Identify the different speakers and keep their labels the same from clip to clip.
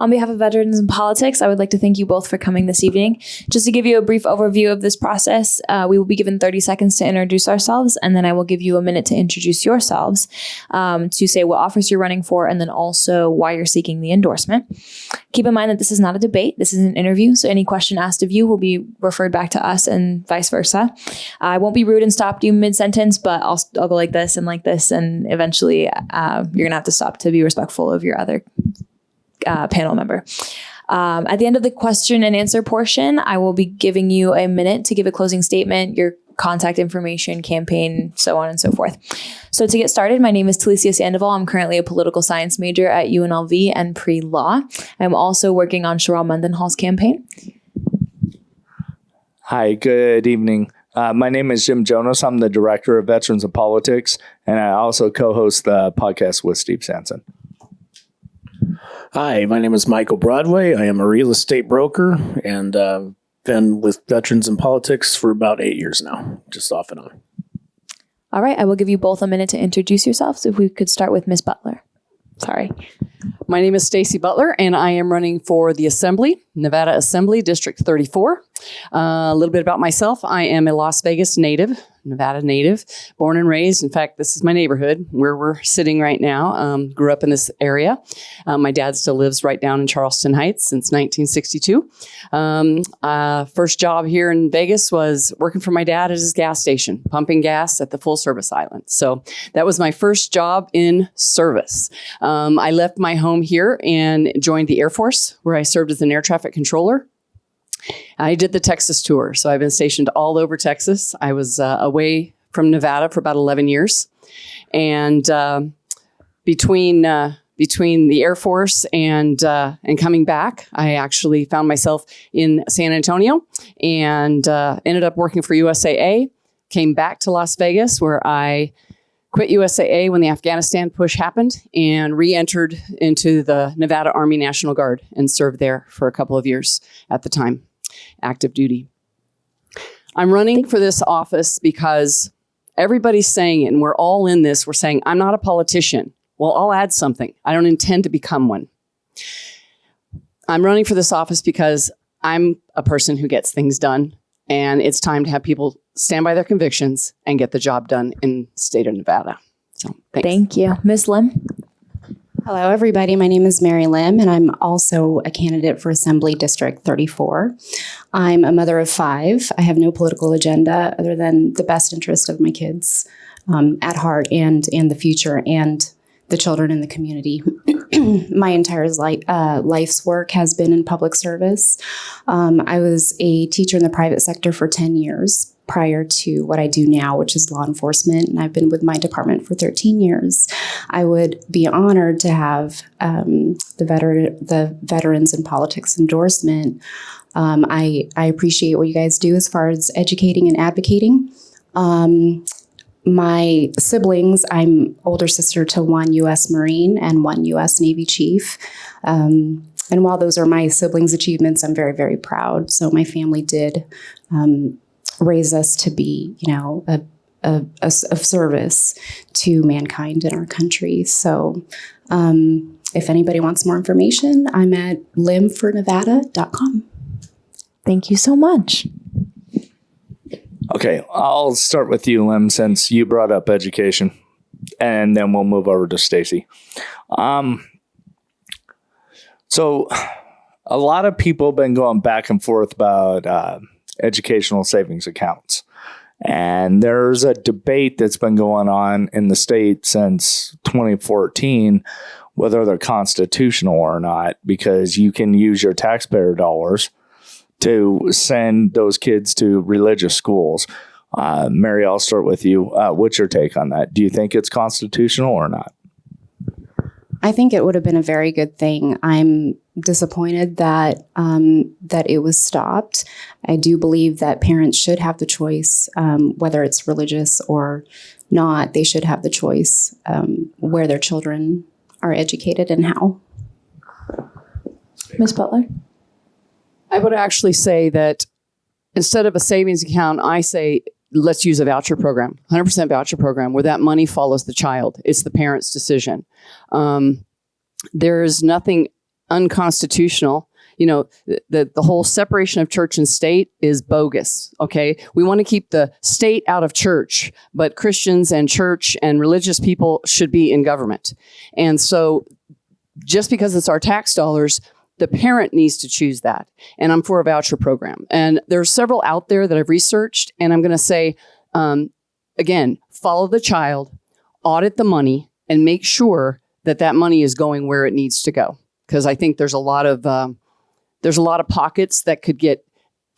Speaker 1: On behalf of Veterans in Politics, I would like to thank you both for coming this evening. Just to give you a brief overview of this process, we will be given 30 seconds to introduce ourselves, and then I will give you a minute to introduce yourselves, to say what office you're running for, and then also why you're seeking the endorsement. Keep in mind that this is not a debate. This is an interview, so any question asked of you will be referred back to us and vice versa. I won't be rude and stop you mid-sentence, but I'll go like this, and eventually you're going to have to stop to be respectful of your other panel member. At the end of the question and answer portion, I will be giving you a minute to give a closing statement, your contact information, campaign, so on and so forth. So to get started, my name is Talicia Sandoval. I'm currently a political science major at UNLV and pre-law. I'm also working on Sherelle Mendenhall's campaign.
Speaker 2: Hi, good evening. My name is Jim Jonas. I'm the director of Veterans of Politics, and I also co-host the podcast with Steve Sanson.
Speaker 3: Hi, my name is Michael Broadway. I am a real estate broker and been with Veterans in Politics for about 8 years now, just off and on.
Speaker 1: All right, I will give you both a minute to introduce yourselves. If we could start with Ms. Butler. Sorry.
Speaker 4: My name is Stacy Butler, and I am running for the Assembly, Nevada Assembly, District 34. A little bit about myself. I am a Las Vegas native, Nevada native, born and raised. In fact, this is my neighborhood where we're sitting right now. Grew up in this area. My dad still lives right down in Charleston Heights since 1962. First job here in Vegas was working for my dad at his gas station, pumping gas at the full service island. So that was my first job in service. I left my home here and joined the Air Force, where I served as an air traffic controller. I did the Texas tour, so I've been stationed all over Texas. I was away from Nevada for about 11 years. And between the Air Force and coming back, I actually found myself in San Antonio and ended up working for USAA, came back to Las Vegas, where I quit USAA when the Afghanistan push happened and re-entered into the Nevada Army National Guard and served there for a couple of years at the time, active duty. I'm running for this office because everybody's saying it, and we're all in this. We're saying, I'm not a politician. Well, I'll add something. I don't intend to become one. I'm running for this office because I'm a person who gets things done, and it's time to have people stand by their convictions and get the job done in the state of Nevada. So thanks.
Speaker 1: Thank you. Ms. Lim?
Speaker 5: Hello, everybody. My name is Mary Lim, and I'm also a candidate for Assembly District 34. I'm a mother of 5. I have no political agenda other than the best interest of my kids at heart and the future and the children in the community. My entire life's work has been in public service. I was a teacher in the private sector for 10 years prior to what I do now, which is law enforcement, and I've been with my department for 13 years. I would be honored to have the Veterans in Politics endorsement. I appreciate what you guys do as far as educating and advocating. My siblings, I'm older sister to one U.S. Marine and one U.S. Navy chief. And while those are my siblings' achievements, I'm very, very proud. So my family did raise us to be, of service to mankind in our country. So if anybody wants more information, I'm at limfornevada.com.
Speaker 1: Thank you so much.
Speaker 2: Okay, I'll start with you, Lim, since you brought up education, and then we'll move over to Stacy. So a lot of people have been going back and forth about educational savings accounts. And there's a debate that's been going on in the state since 2014, whether they're constitutional or not, because you can use your taxpayer dollars to send those kids to religious schools. Mary, I'll start with you. What's your take on that? Do you think it's constitutional or not?
Speaker 5: I think it would have been a very good thing. I'm disappointed that it was stopped. I do believe that parents should have the choice, whether it's religious or not. They should have the choice where their children are educated and how.
Speaker 1: Ms. Butler?
Speaker 4: I would actually say that instead of a savings account, I say let's use a voucher program, 100% voucher program, where that money follows the child. It's the parent's decision. There's nothing unconstitutional. You know, the whole separation of church and state is bogus. Okay. We want to keep the state out of church, but Christians and church and religious people should be in government. And so just because it's our tax dollars, the parent needs to choose that. And I'm for a voucher program. And there's several out there that I've researched. And I'm going to say, again, follow the child, audit the money, and make sure that that money is going where it needs to go. Because I think there's a lot of pockets that could get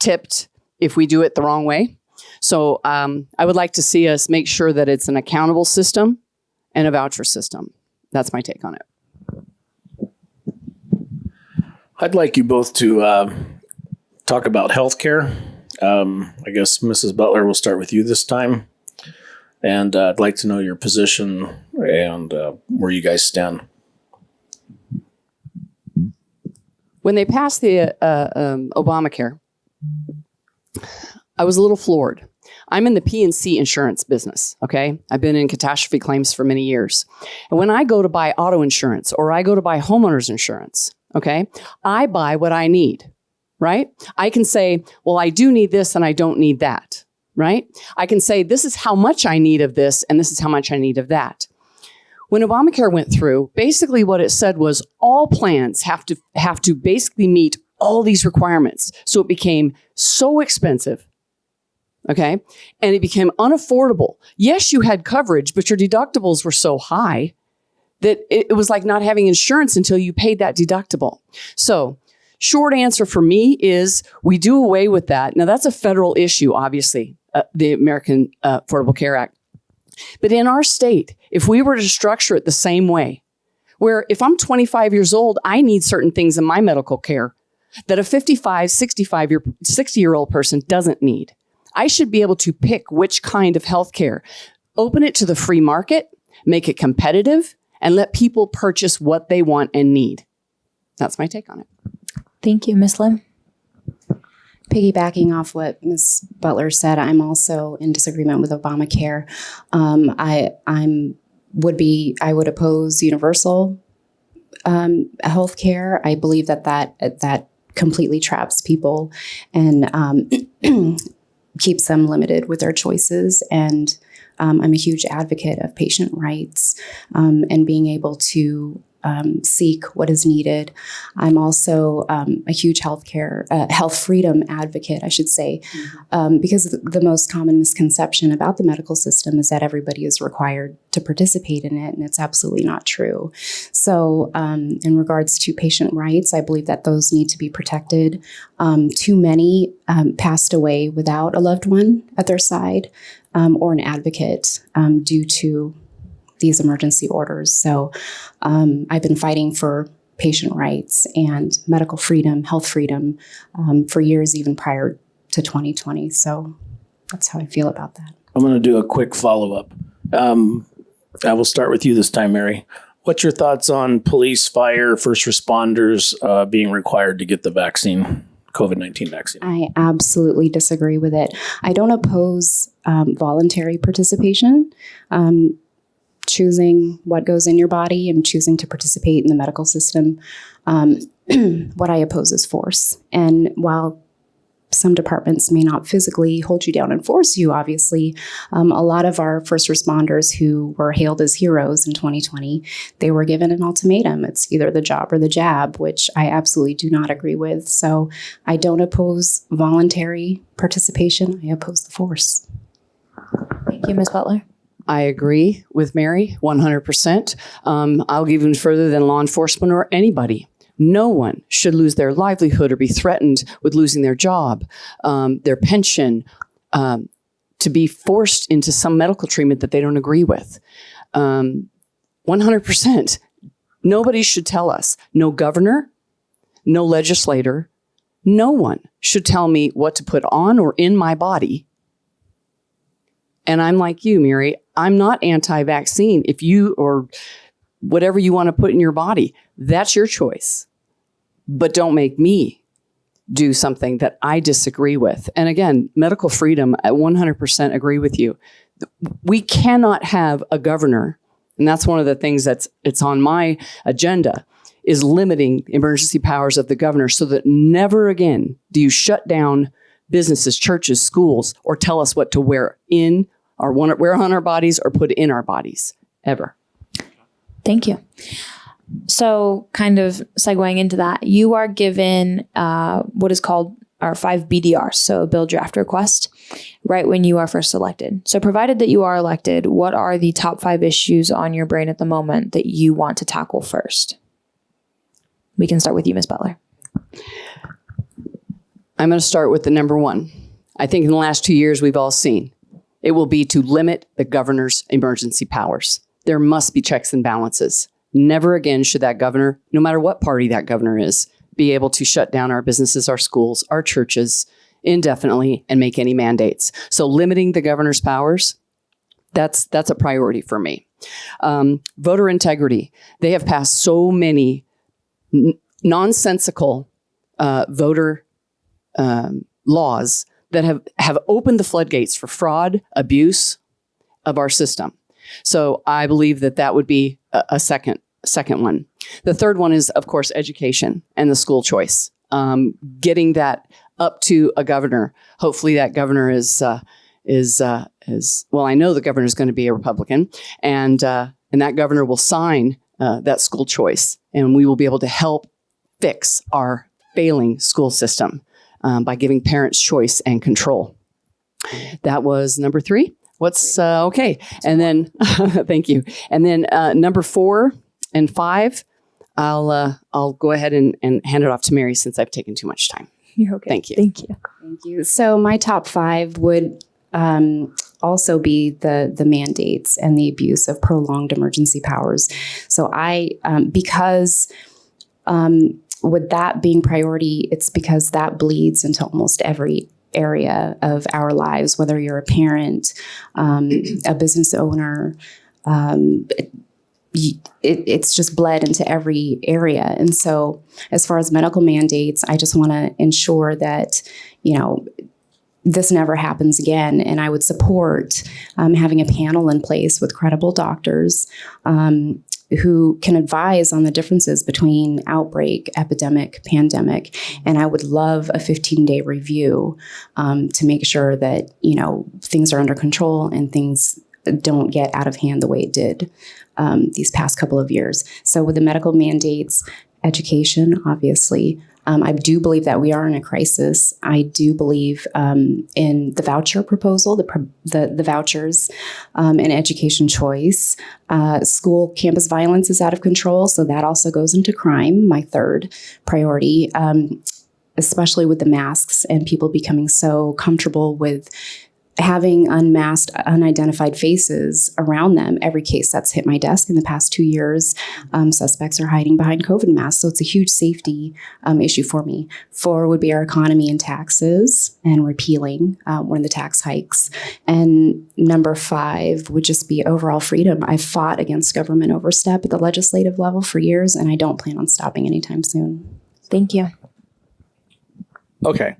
Speaker 4: tipped if we do it the wrong way. So I would like to see us make sure that it's an accountable system and a voucher system. That's my take on it.
Speaker 3: I'd like you both to talk about healthcare. I guess Mrs. Butler, we'll start with you this time. And I'd like to know your position and where you guys stand.
Speaker 4: When they passed the Obamacare, I was a little floored. I'm in the P&C insurance business, okay? I've been in catastrophe claims for many years. And when I go to buy auto insurance or I go to buy homeowners insurance, okay, I buy what I need, right? I can say, well, I do need this and I don't need that, right? I can say, this is how much I need of this and this is how much I need of that. When Obamacare went through, basically what it said was all plans have to basically meet all these requirements. So it became so expensive, okay? And it became unaffordable. Yes, you had coverage, but your deductibles were so high that it was like not having insurance until you paid that deductible. So short answer for me is we do away with that. Now that's a federal issue, obviously, the American Affordable Care Act. But in our state, if we were to structure it the same way, where if I'm 25 years old, I need certain things in my medical care that a 55, 60-year-old person doesn't need. I should be able to pick which kind of health care, open it to the free market, make it competitive, and let people purchase what they want and need. That's my take on it.
Speaker 1: Thank you, Ms. Lim.
Speaker 5: Piggybacking off what Ms. Butler said, I'm also in disagreement with Obamacare. I would oppose universal health care. I believe that completely traps people and keeps them limited with their choices. And I'm a huge advocate of patient rights and being able to seek what is needed. I'm also a huge health freedom advocate, I should say, because the most common misconception about the medical system is that everybody is required to participate in it, and it's absolutely not true. So in regards to patient rights, I believe that those need to be protected. Too many passed away without a loved one at their side or an advocate due to these emergency orders. So I've been fighting for patient rights and medical freedom, health freedom for years, even prior to 2020. So that's how I feel about that.
Speaker 3: I'm going to do a quick follow-up. I will start with you this time, Mary. What's your thoughts on police, fire, first responders being required to get the vaccine, COVID-19 vaccine?
Speaker 5: I absolutely disagree with it. I don't oppose voluntary participation. Choosing what goes in your body and choosing to participate in the medical system. What I oppose is force. And while some departments may not physically hold you down and force you, obviously, a lot of our first responders who were hailed as heroes in 2020, they were given an ultimatum. It's either the job or the jab, which I absolutely do not agree with. So I don't oppose voluntary participation. I oppose the force.
Speaker 1: Thank you, Ms. Butler.
Speaker 4: I agree with Mary 100%. I'll go even further than law enforcement or anybody. No one should lose their livelihood or be threatened with losing their job, their pension, to be forced into some medical treatment that they don't agree with. 100%. Nobody should tell us. No governor, no legislator, no one should tell me what to put on or in my body. And I'm like you, Mary, I'm not anti-vaccine. If you or whatever you want to put in your body, that's your choice. But don't make me do something that I disagree with. And again, medical freedom, I 100% agree with you. We cannot have a governor, and that's one of the things it's on my agenda. is limiting emergency powers of the governor so that never again do you shut down businesses, churches, schools, or tell us what to wear in or wear on our bodies or put in our bodies, ever.
Speaker 1: Thank you. So kind of segueing into that, you are given what is called our 5 BDRs, so a bill draft request, right when you are first elected. So provided that you are elected, what are the top 5 issues on your brain at the moment that you want to tackle first? We can start with you, Ms. Butler.
Speaker 4: I'm going to start with the number 1. I think in the last 2 years, we've all seen it will be to limit the governor's emergency powers. There must be checks and balances. Never again should that governor, no matter what party that governor is, be able to shut down our businesses, our schools, our churches indefinitely and make any mandates. So limiting the governor's powers, that's a priority for me. Voter integrity. They have passed so many nonsensical voter laws that have opened the floodgates for fraud, abuse of our system. So I believe that would be a second one. The third one is, of course, education and the school choice. Getting that up to a governor. Hopefully, that governor is well. I know the governor is going to be a Republican, and that governor will sign that school choice, and we will be able to help fix our failing school system by giving parents choice and control. That was number 3. What's okay? And then thank you. And then number 4 and 5, I'll go ahead and hand it off to Mary since I've taken too much time.
Speaker 1: You're okay.
Speaker 4: Thank you.
Speaker 1: Thank you.
Speaker 5: Thank you. So my top 5 would also be the mandates and the abuse of prolonged emergency powers. So because with that being priority, it's because that bleeds into almost every area of our lives, whether you're a parent, a business owner, it's just bled into every area. And so as far as medical mandates, I just want to ensure that, this never happens again. And I would support having a panel in place with credible doctors who can advise on the differences between outbreak, epidemic, pandemic. And I would love a 15-day review to make sure that, things are under control and things don't get out of hand the way it did these past couple of years. So with the medical mandates, education, obviously, I do believe that we are in a crisis. I do believe in the voucher proposal, the vouchers and education choice. School campus violence is out of control, so that also goes into crime, my third priority, especially with the masks and people becoming so comfortable with having unmasked, unidentified faces around them. Every case that's hit my desk in the past 2 years, suspects are hiding behind COVID masks. So it's a huge safety issue for me. 4 would be our economy and taxes and repealing one of the tax hikes. And number 5 would just be overall freedom. I've fought against government overstep at the legislative level for years, and I don't plan on stopping anytime soon.
Speaker 1: Thank you.
Speaker 2: Okay.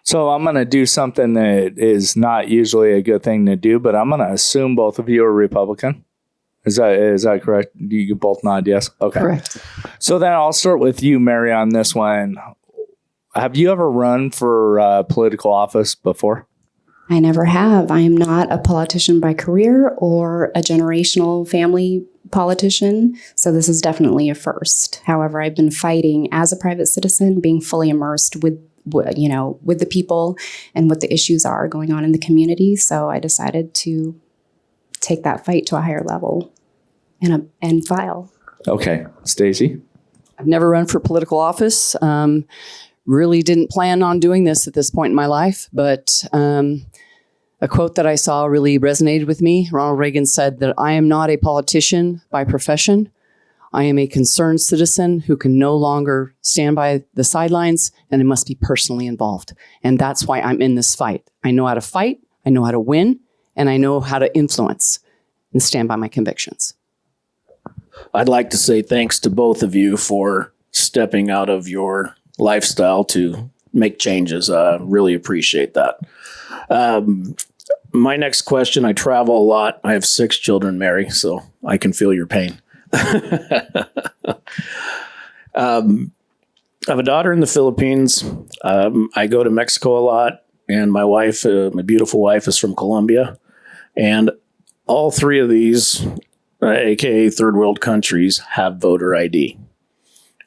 Speaker 2: So I'm going to do something that is not usually a good thing to do, but I'm going to assume both of you are Republican. Is that correct? You both nod yes? Okay.
Speaker 4: Correct.
Speaker 2: So then I'll start with you, Mary, on this one. Have you ever run for political office before?
Speaker 5: I never have. I am not a politician by career or a generational family politician. So this is definitely a first. However, I've been fighting as a private citizen, being fully immersed with the people and what the issues are going on in the community. So I decided to take that fight to a higher level and file.
Speaker 2: Okay. Stacy?
Speaker 4: I've never run for political office. Really didn't plan on doing this at this point in my life, but a quote that I saw really resonated with me. Ronald Reagan said that I am not a politician by profession. I am a concerned citizen who can no longer stand by the sidelines, and I must be personally involved. And that's why I'm in this fight. I know how to fight, I know how to win, and I know how to influence and stand by my convictions.
Speaker 3: I'd like to say thanks to both of you for stepping out of your lifestyle to make changes. Really appreciate that. My next question, I travel a lot. I have 6 children, Mary, so I can feel your pain. I have a daughter in the Philippines. I go to Mexico a lot, and my wife, my beautiful wife, is from Colombia. And all three of these, aka third world countries, have voter ID.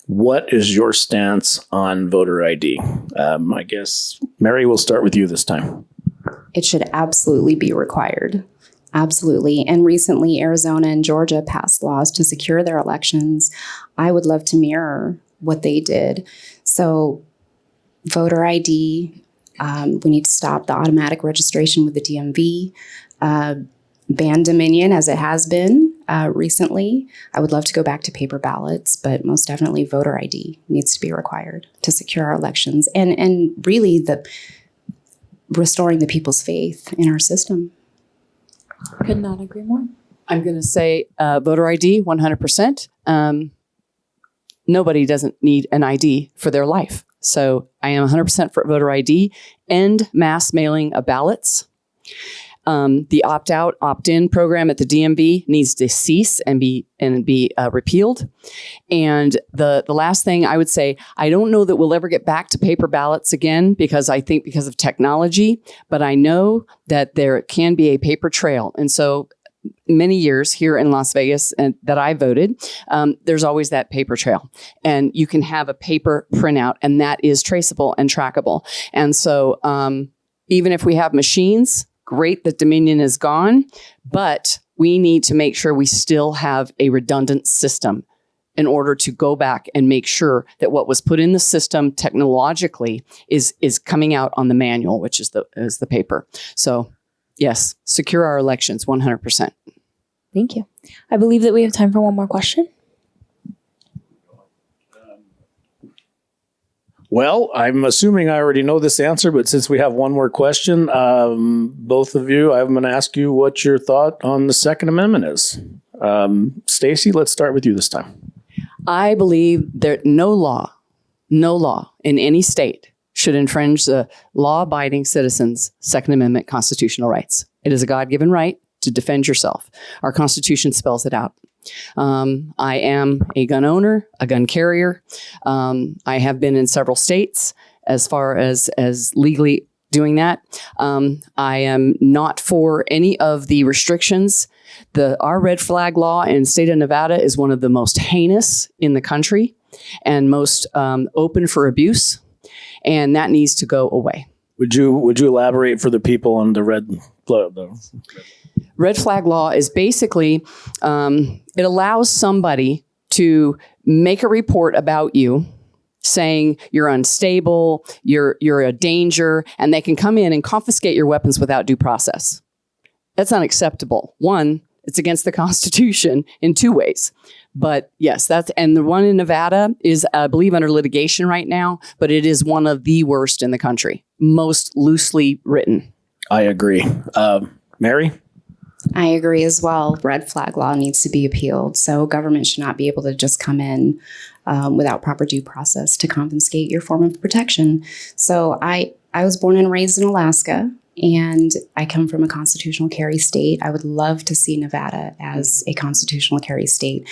Speaker 3: What is your stance on voter ID? I guess, Mary, we'll start with you this time.
Speaker 5: It should absolutely be required. Absolutely. And recently, Arizona and Georgia passed laws to secure their elections. I would love to mirror what they did. So voter ID, we need to stop the automatic registration with the DMV, ban Dominion as it has been recently. I would love to go back to paper ballots, but most definitely voter ID needs to be required to secure our elections and really the restoring the people's faith in our system.
Speaker 1: Could not agree more.
Speaker 4: I'm going to say voter ID 100%. Nobody doesn't need an ID for their life. So I am 100% for voter ID and mass mailing of ballots. The opt-out, opt-in program at the DMV needs to cease and be repealed. And the last thing I would say, I don't know that we'll ever get back to paper ballots again because of technology, but I know that there can be a paper trail. And so many years here in Las Vegas that I voted, there's always that paper trail. And you can have a paper printout, and that is traceable and trackable. And so even if we have machines, great that Dominion is gone, but we need to make sure we still have a redundant system in order to go back and make sure that what was put in the system technologically is coming out on the manual, which is the paper. So yes, secure our elections 100%.
Speaker 1: Thank you. I believe that we have time for one more question.
Speaker 3: Well, I'm assuming I already know this answer, but since we have one more question, both of you, I'm going to ask you what your thought on the Second Amendment is. Stacy, let's start with you this time.
Speaker 4: I believe that no law in any state should infringe the law-abiding citizens' Second Amendment constitutional rights. It is a God-given right to defend yourself. Our Constitution spells it out. I am a gun owner, a gun carrier. I have been in several states as far as legally doing that. I am not for any of the restrictions. Our red flag law in the state of Nevada is one of the most heinous in the country and most open for abuse, and that needs to go away.
Speaker 3: Would you elaborate for the people on the red flag?
Speaker 4: Red flag law is basically, it allows somebody to make a report about you saying you're unstable, you're a danger, and they can come in and confiscate your weapons without due process. That's unacceptable. One, it's against the Constitution in two ways. But yes, and the one in Nevada is, I believe, under litigation right now, but it is one of the worst in the country, most loosely written.
Speaker 3: I agree. Mary?
Speaker 5: I agree as well. Red flag law needs to be appealed. So government should not be able to just come in without proper due process to confiscate your form of protection. So I was born and raised in Alaska, and I come from a constitutional carry state. I would love to see Nevada as a constitutional carry state.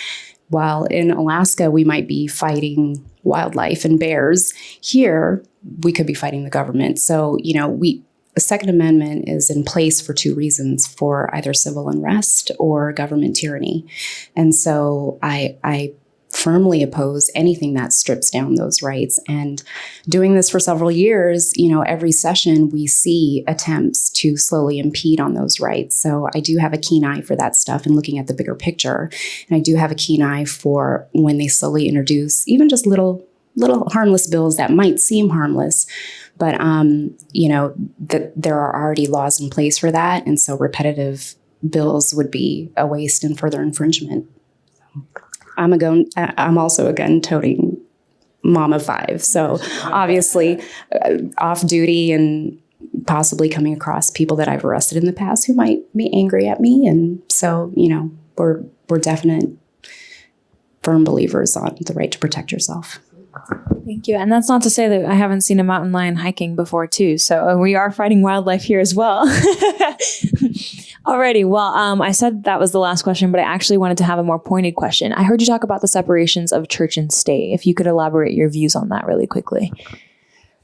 Speaker 5: While in Alaska, we might be fighting wildlife and bears, here we could be fighting the government. So, the Second Amendment is in place for two reasons: for either civil unrest or government tyranny. And so I firmly oppose anything that strips down those rights. And doing this for several years, every session we see attempts to slowly impede on those rights. So I do have a keen eye for that stuff and looking at the bigger picture. And I do have a keen eye for when they slowly introduce even just little harmless bills that might seem harmless, but that there are already laws in place for that, and so repetitive bills would be a waste and further infringement. I'm also a gun-toting mom of 5, so obviously off duty and possibly coming across people that I've arrested in the past who might be angry at me, and so we're definite firm believers on the right to protect yourself.
Speaker 1: Thank you. And that's not to say that I haven't seen a mountain lion hiking before too. So we are fighting wildlife here as well. Alrighty. Well, I said that was the last question, but I actually wanted to have a more pointed question. I heard you talk about the separations of church and state. If you could elaborate your views on that really quickly.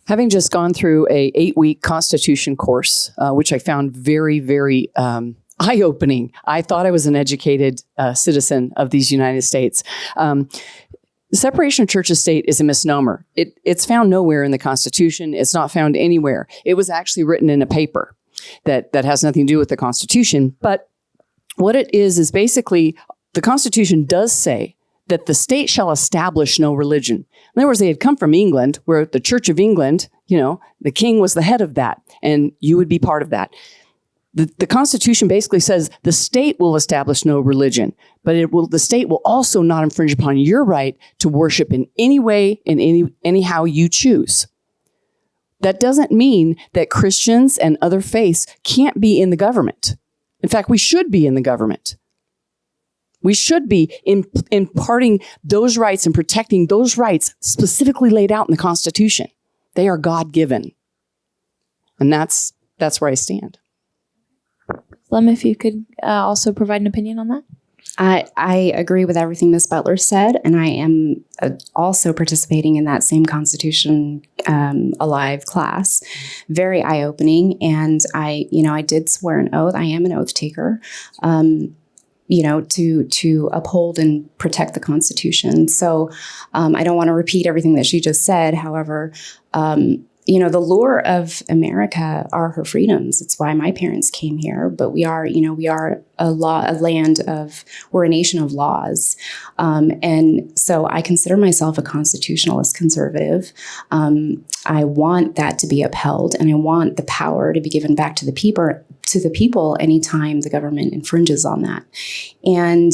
Speaker 4: Having just gone through a 8-week Constitution course, which I found very, very eye-opening. I thought I was an educated citizen of these United States. The separation of church and state is a misnomer. It's found nowhere in the Constitution. It's not found anywhere. It was actually written in a paper that has nothing to do with the Constitution. But what it is basically the Constitution does say that the state shall establish no religion. In other words, they had come from England, where the Church of England, the king was the head of that, and you would be part of that. The Constitution basically says the state will establish no religion, but the state will also not infringe upon your right to worship in any way, in anyhow you choose. That doesn't mean that Christians and other faiths can't be in the government. In fact, we should be in the government. We should be imparting those rights and protecting those rights specifically laid out in the Constitution. They are God-given. And that's where I stand.
Speaker 1: Lim, if you could also provide an opinion on that.
Speaker 5: I agree with everything Ms. Butler said, and I am also participating in that same Constitution Alive class. Very eye-opening, and I did swear an oath. I am an oath taker. To uphold and protect the Constitution. So I don't want to repeat everything that she just said. However, the lure of America are her freedoms. It's why my parents came here. But we're a nation of laws. And so I consider myself a constitutionalist conservative. I want that to be upheld, and I want the power to be given back to the people anytime the government infringes on that. And,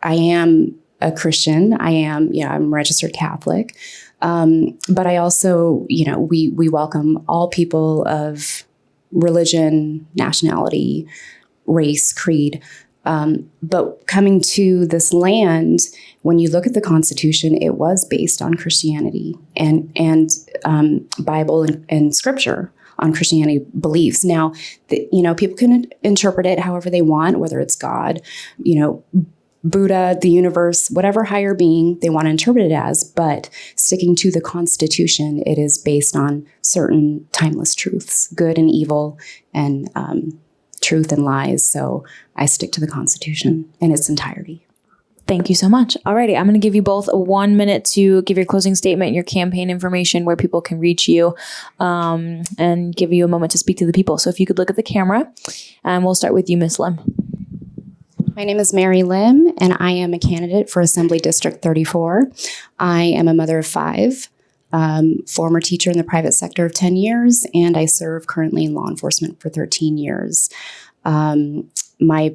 Speaker 5: I am a Christian. I'm a registered Catholic. But I also, we welcome all people of religion, nationality, race, creed. But coming to this land, when you look at the Constitution, it was based on Christianity and Bible and Scripture on Christianity beliefs. Now, people can interpret it however they want, whether it's God, Buddha, the universe, whatever higher being they want to interpret it as, but sticking to the Constitution, it is based on certain timeless truths, good and evil, and truth and lies. So I stick to the Constitution in its entirety.
Speaker 1: Thank you so much. Alrighty, I'm going to give you both 1 minute to give your closing statement, your campaign information, where people can reach you, and give you a moment to speak to the people. So if you could look at the camera, and we'll start with you, Ms. Lim.
Speaker 5: My name is Mary Lim, and I am a candidate for Assembly District 34. I am a mother of 5, former teacher in the private sector of 10 years, and I serve currently in law enforcement for 13 years. My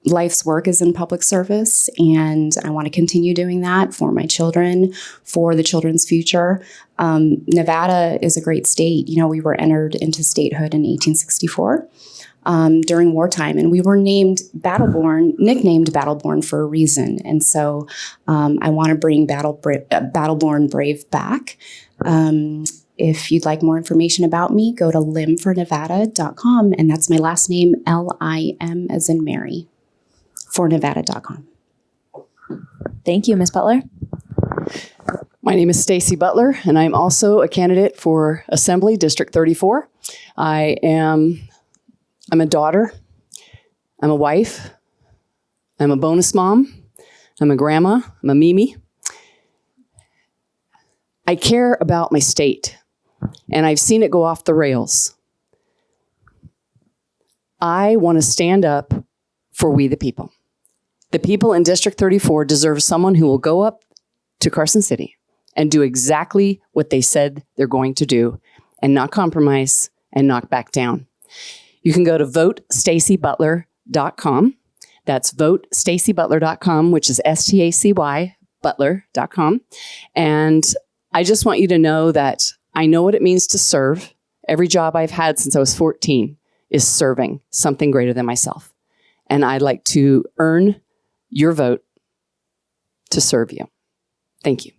Speaker 5: life's work is in public service, and I want to continue doing that for my children, for the children's future. Nevada is a great state. We were entered into statehood in 1864. During wartime, and we were nicknamed Battleborn for a reason. And so I want to bring Battleborn Brave back. If you'd like more information about me, go to limfornevada.com, and that's my last name, LIM as in Mary, fornevada.com.
Speaker 1: Thank you, Ms. Butler.
Speaker 4: My name is Stacy Butler, and I'm also a candidate for Assembly District 34. I'm a daughter, I'm a wife, I'm a bonus mom, I'm a grandma, I'm a Mimi. I care about my state, and I've seen it go off the rails. I want to stand up for we the people. The people in District 34 deserve someone who will go up to Carson City and do exactly what they said they're going to do and not compromise and not back down. You can go to votestacybutler.com. That's votestacybutler.com, which is STACY, butler.com. And I just want you to know that I know what it means to serve. Every job I've had since I was 14 is serving something greater than myself. And I'd like to earn your vote to serve you. Thank you.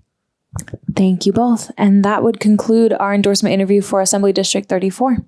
Speaker 1: Thank you both. And that would conclude our endorsement interview for Assembly District 34.